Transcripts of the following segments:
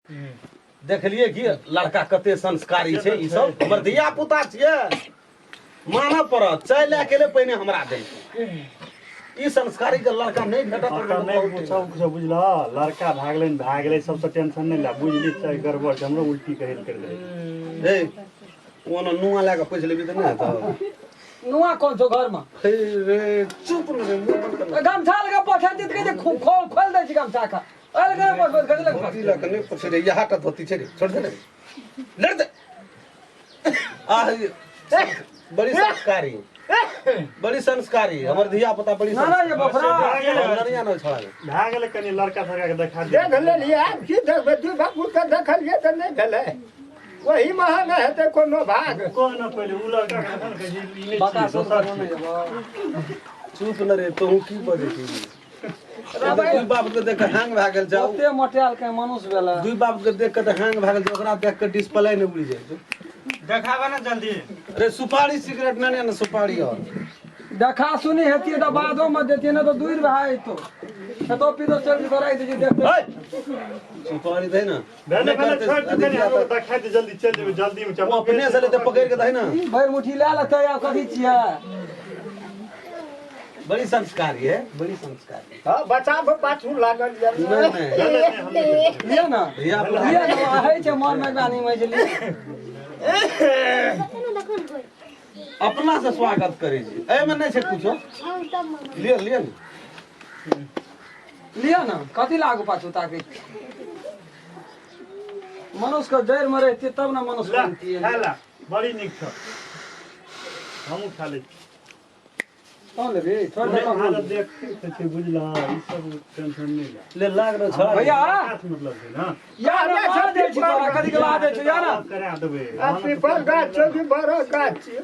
देखलिए कि लड़का कते संस्कारी छे ई सब हमर धिया पुता छिए मानव पड़त चाय ले के ले पहिने हमरा दे ई संस्कारी के लड़का नहीं भेटत त नहीं पूछो कुछ बुझला लड़का भागले सबसे टेंशन नहीं ला बुझली चाय गड़बड़ हमरो उल्टी कहल कर दे ए ओना नुआ लाके पूछ लेबी त नहीं त नुआ कौन छो घर में रे चुप न रे मुंह बंद कर गमछा लगा पठा दित के खोल दे छी गमछा का अरे गए बस गजल धोती ला के नहीं पूछ रे यहाँ का धोती छे रे छोड़ दे रे लड़ दे बड़ी संस्कारी हमर धिया पुता बड़ी ना ना ये बफरा नरिया न छड़ा भागले कनी लड़का सरका के देखा दे देख ले लिया की देखबे दू बापू के देखलिए त नहीं भेले वही महंग हेते कोनो भाग कोन पहले उ लड़का कखन के इमेज बता छी चुप न रे तू की बजे छी दुई बाप के देख हैंग भ गेल जाऊ ओते मोटेल के मनुष्य भेला दुई बाप के देख के त हैंग भ गेल ओकरा देख के डिस्प्ले न उड़ी जाय देखावा ना जल्दी अरे सुपारी सिगरेट न सुपारी और देखा सुनी हेती त बादो में देती न तो दूर भाई तो पीरो चल कराई दे देखते सुपारी दे ना भेले छोड़ दे हम लोग देखा दे जल्दी चल जेबे जल्दी में चल वो अपने से लेते पकड़ के दे ना भर मुट्ठी ले लेते या कथि छिया बड़ी संस्कारी है बड़ी संस्कारी हां बच्चा पाछू लागल लिया ना धिया पुता लिया ना है छे मन में गानी में जली अपना से स्वागत करे छी ए में नहीं छे कुछो लिया लिया लिया ना कथि लागू पाछू ताके मनुष्य के जड़ में रहती तब ना मनुष्य बनती है खाला बड़ी निक छ हमू खा ले कौन ले रे छोड़ दे हालत देख के बुझला ई सब टेंशन नहीं ला ले लाग रे छड़ा भैया मतलब है ना यार आ दे छी तोरा कथि के ला दे छी यार करा देबे आ पीपल गाछ छै कि बड़ा गाछ छै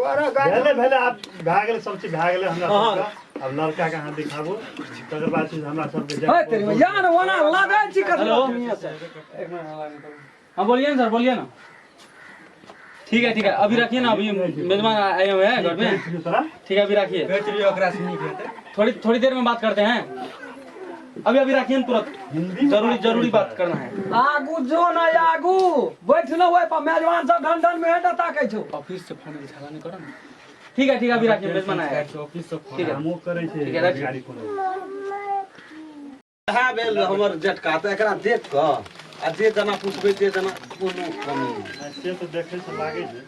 बड़ा गाछ भेले आप भागले सब चीज भागले हमरा सबका अब लड़का के हाथ दिखाबो तकर बाद चीज हमरा सब के है तेरी में यार वना ला दे छी कथि हाँ बोलिए ना सर बोलिए ना ठीक है अभी रखिए ना अभी मेजबान आए हुए हैं घर में ठीक है अभी रखिए थोड़ी देर में बात करते हैं अभी रखिए तुरंत जरूरी बात करना है आगू जो ना आगू बैठ न होए पर मेजबान सब ढन में हेटा ताकै छौ ऑफिस से फोन छला नहीं करो ना ठीक है अभी रखिए मेजबान आए ऑफिस से ठीक है हमो करे छै ठीक है गाड़ी कोनो हा बेल हमर जटका त एकरा देख क आ जे जना पूछबे जे जना कोनो कमी से तो देखे से लागे छै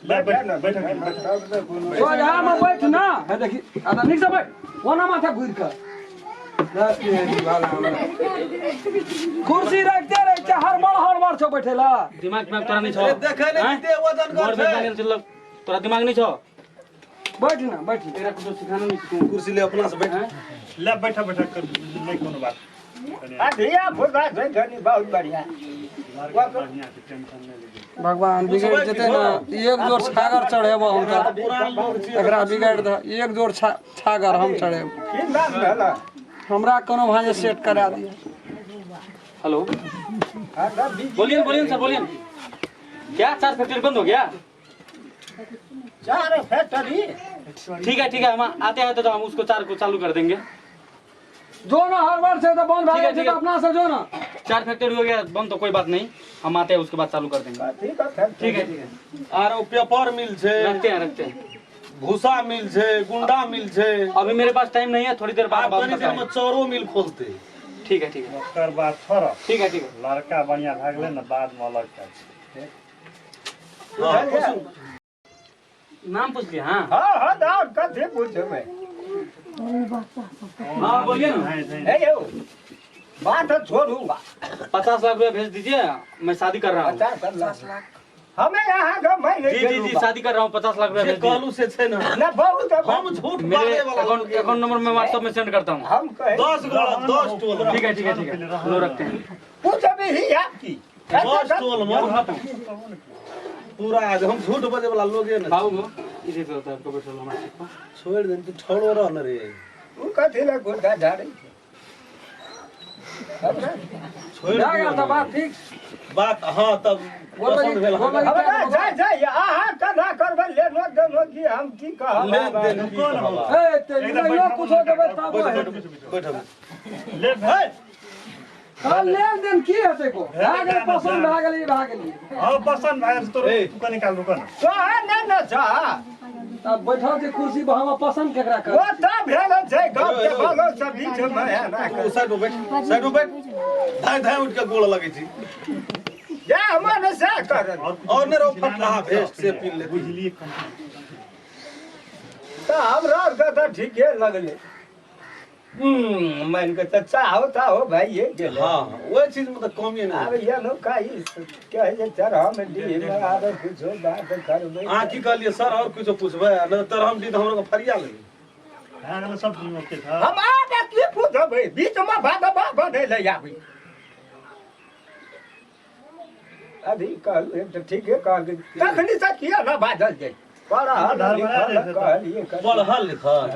ले बैठ सोझा में बैठ ना है देखी आधा निक से बैठ वना माथा घुर कर कुर्सी रखते रह के हर बार छो बैठेला दिमाग में तोरा नहीं छो देखे नहीं दे वजन कर छे तोरा दिमाग नहीं छो बैठ ना बैठ तेरा कुछ सिखाना नहीं कुर्सी ले अपना से बैठ ले बैठा कर नहीं कोनो बात आ धिया पुता छै धनी बहुत बढ़िया बढ़िया से टेंशन नहीं ले भगवान बिगड़ जते ना एक जोर छागर चढ़ेबो हम त एकरा बिगाड़ द एक जोर छागर हम चढ़ेब की नाम भेला हमरा कोनो भाजे सेट करा दिया हेलो बोलिए सर बोलिए क्या चार फैक्ट्री बंद हो गया चार फैक्ट्री ठीक है हम आते हैं तो हम उसको चार को चालू कर देंगे जो ना हर बार से तो बंद भागे ठीक तो है। अपना से जो ना चार फैक्ट्री हो गया बंद तो कोई बात नहीं हम आते हैं उसके बाद चालू कर देंगे ठीक है आरो पेपर मिल छे रखते हैं भूसा मिल छे गुंडा मिल छे अभी मेरे पास टाइम नहीं है थोड़ी देर बाद बात करते में हैं चौरो मिल खोलते ठीक है ओकर बात छोड़ ठीक है लड़का बढ़िया भागले ना बाद में अलग छै हां नाम पूछ लिया हाँ हां दाऊ कथि पूछबे हाँ बोलिए ना हे यो बात छोड़ू 50 लाख रुपया भेज दीजिए मैं शादी कर रहा हूँ 50 लाख हमें यहाँ का मैं जी शादी कर रहा हूँ 50 लाख रुपया भेज दीजिए कहलू से छे ना ना बहुत हम झूठ मेरे मारे वाला अकाउंट नंबर में व्हाट्सएप में सेंड करता हूँ हम कहे 10 गोला 10 टोल ठीक है लो रखते हैं पूछ अभी ही आपकी 10 टोल मर पूरा आज हम झूठ बजे वाला लोग है ना बाबू इसी पे होता है प्रोफेसर हमारा छोड़ दे तू ठड़ो रह न रे तू कथि ला गुंडा झाड़े छोड़ जाएगा दे तो बात ठीक बात हां तब पसंद भेल हमरा हमरा जाय आहा कना करबे ले नो देनो की हम की कहब लेन देन कौन हो ए तेरी में यो कुछ हो के बताबो है बैठ ले भाई हां लेन देन की हेतै को भागल पसंद भागल हां पसंद भागल तो ए। तू कने काल रुक न तो नहीं न जा अब बैठल छै कुर्सी पर हम पसंद केकरा कर वो ता भेल छै गांव के बालो सब बीच में है ना तू साइड में बैठ धाय धाय उठ के गोड़ लगे छी जा हमने से कर और ने रो फटला भेस्ट से पी ले बुझली तो हमरा का तो ठीके लगले मन के तो चाहता हो भाई ये गेले हां वो चीज में तो कमी ना अब ये नो काई कहे जे चरह में दी में आवे कुछ बात करबे हां की कहलिए सर और कुछ पूछबे न तर हम दी हमरो को फरिया ले भागल सब चीज ओके था हम आबे की पूछबे बीच में भागबा बने ले आबी अभी कहलू एक तो ठीक है कह के तखनी से किया ना बादल जाए बड़ा हल कहलिए पढ़ल लिखल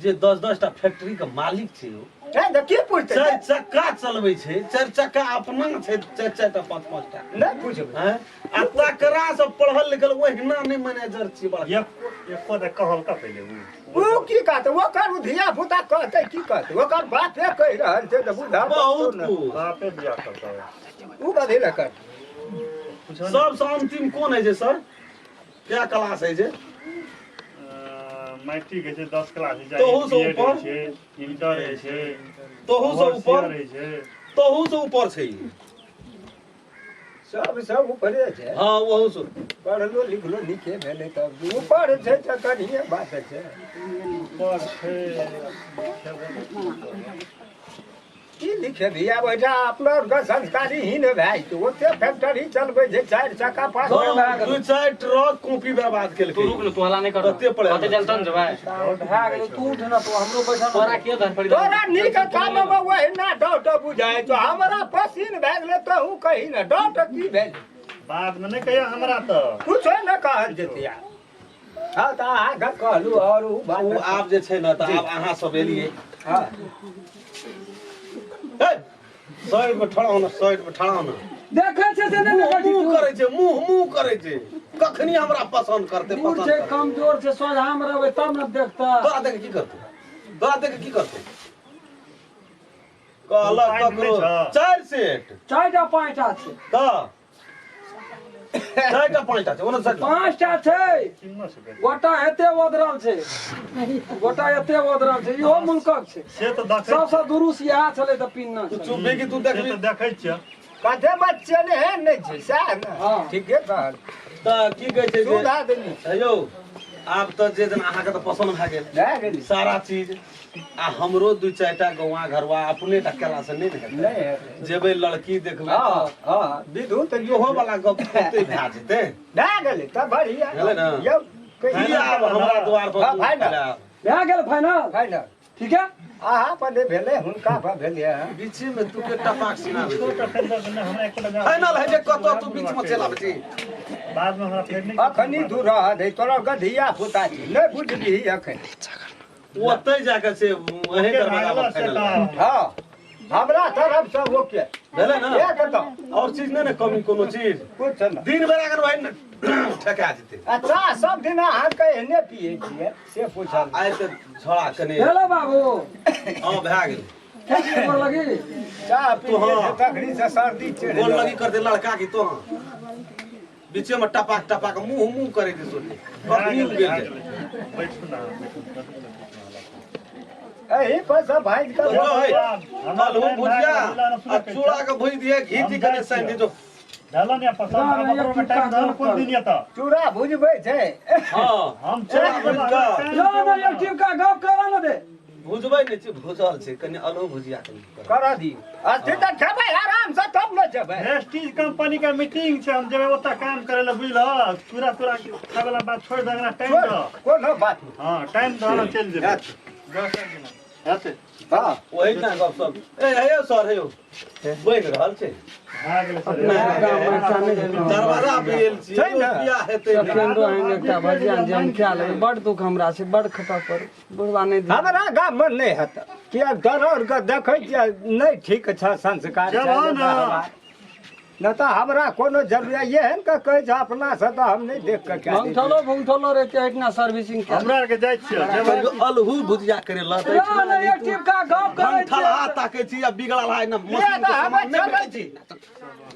जे 10-10 टा फैक्ट्री के मालिक छै ओ ए की पूछते चार चक्का चलबै छै चार चक्का अपना छै चार चार टा पांच पांच टा नहीं पूछबे हैं आ तकरा से पढ़ल लिखल ओहिना नहीं मैनेजर छी बड़ा एको त कहल का पहिले वो की कहते वो कर धिया पुता कहते की कहते वो कर बात है कह रहल छै त बुझा बहुत कुछ बापे बियाह करता है वो बदे न कर सबसे अंतिम कोन है जे सर क्या क्लास है जे मैट्रिक है 10 क्लास है तोहू से ऊपर? है इंटर है तोहू से ऊपर है तोहू से ऊपर छै ई। सब ऊपरे छै हाँ वहू से पढ़लो लिखलो लिखे भेले तब ऊपर छै त कनिए बात छै ऊपर है की लिखे भी अब एटा अपना का संस्कारी ही ने भाई तो ओते फैक्ट्री चलबै छै चार चक्का पांच दू चार ट्रक कॉपी बर्बाद तू केलकै रुक न तू हला नहीं कर कते पड़े कते चलतन जो भाई भागल तू उठ ना तो हमरो बैठल तोरा के धर पड़ी तोरा नीक काम में वही ना डाउट बुझाए तो हमरा पसीन भए गेले तो हूं कही ना डाउट की भेल बाद में नहीं कहिया हमरा तो कुछ न कहल जेतिया हां त आगा कहलू और उ ओ बात आब जे छै न त आब अहाँ सब एलिए हां साइड में ठड़ा न साइड में ठड़ा न देखै छै से नहीं देखै मुंह छै करे छै मुंह करे छै कखनी हमरा पसंद करते दूर पसंद छै करते। कमजोर छै सोझा हम रहबै तब न देखता तोरा देख की करते तोरा देख की करते कहला ककरो चार सेट चारिटा पाँचटा छै त चारटा पांचटा छै ओना सट पाँचटा छै किन्नो से गोटा एते ओदरल छै गोटा एते ओदरल छै इहो मुल्कक छै से तो देखे सबसे दुरुस इएह छलै तऽ पिन्ना तू छै चुप की तू से देखबी तो देखे छियै कते बच्चे ने है नहीं छै सह ना हाँ। ठीके कहल त की कहै छै जे सुधा देनी यौ आब त जे दिन अहाँके त पसंद भए गेल भए गेली सारा चीज आ हमरो दू चारिटा गौवा घरवा अपने टा केला से नहीं हेतै नहीं है जेबै लड़की देखबै हां हां विधु त इहो वाला गप कते भए जेतै भए गेलै त बढ़िया भेलै न? यौ की आब हमरा द्वार पर हाँ, तू फाइनल। खेलाएब? भए गेल फाइनल फाइनल ठीक है आहा पर भेले हुनका पर भेले बीचे में तू के टपाक सुनाबै तो छै। फिर हमरा एको लगा फाइनल है जे कतो तू बीच में चल आबै छी बाद में हमरा फिर नहीं अखनी दूर रह दे तोरा गधिया पुता छी नहीं बुझली अखन ओतै जाके से वही दरवाजा फाइनल हां हमरा तरफ से ओके भेलै न एक तो और चीज नहीं न कमी कोनो चीज कुछ न दिन बेरा कर भाई ठका जेतै अच्छा सब दिन अहाँ के एने पिए छिए से पूछल आइ त झोड़ा कने हेलो बाबू हां भए गेल खेती पर लगी चाह पी तो हाँ। के तखनी से सर्दी चढ़ बोल लगी कर दे लड़का की तो बीचे में टपाक मुंह करे के सोचे कखनी उगेल जाए बैठू ना एही पर सब भाई का जो है आलू भुजिया आ चूड़ा के भुज दिए घी ती कने सान दे जो डालो ने पसंद हमरा में टाइम दान कोन दिन या त चूड़ा भुजबै छै हां हम चूड़ा भुज का लो ना एक टीम का गप करा न दे भुजबै नै छै भुजल छै कने आलू भुजिया कने करा दी अस्ति त खेबै आराम से तब न जेबै प्रेस्टीज कंपनी का मीटिंग छै हम जेबै ओता काम करे ला बुझल पूरा खाए वाला बात छोड़ देना टाइम दो कोनो बात नहीं हां टाइम दो ना चल जेबै हेते हां वही ना गप सब ए हेयो सर हेयो बन रहल छै आ गेल सर दरवाजा पे एल छी छै ने? बियाह हेतै केंद्र आइन एकटा भजिया जम क्या ले बड़ दुख हमरा से बड़ खपा पर बुढ़वा नहीं दे हमरा गाम में नहीं हत किया डर के देखै छियै नहीं ठीक छ संस्कार जब छै ना। व्यवहार। न तो हमरा कोनो जरूरी ये है का कहे जा अपना से तो हम नहीं देख कर क्या भंगठलो रे के इतना सर्विसिंग के हमरा आर के जाइ छियै जेबै अलहू भुजिया करे लत एक टिप का गप करे ठला ताके छी अब बिगड़ल है ना मशीन के सामान नहीं बेचै छी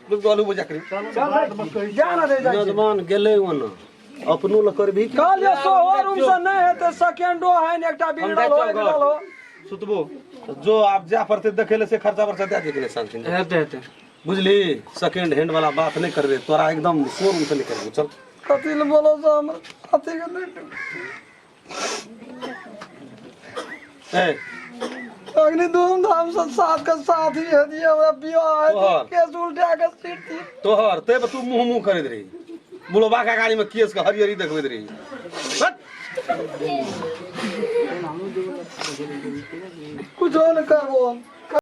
बिल्कुल अलहू भुजिया करे जान रे जाइ मेजबान गेले ओना अपनो ल करबी काल ये शोरूम से नहीं है तो सेकंडो है ने एकटा बिगड़ल हो सुतबो जो आप जा पड़ते देखेले से खर्चा वर्चा दे देले शांति हेते बुझली सेकंड हैंड वाला बात नहीं करबे तोरा एकदम शोरूम से निकल चल कथि ल बोलो से हम कथि के नहीं ए अग्नि धूमधाम से साथ के साथ ही है दिए हमरा बियाह है केस उल्टा के सीट थी तोहर ते तू मुंह मुंह करैत रही बुलबा का गाड़ी में केस के हरियरी देखबैत रही कुछ नहीं करबो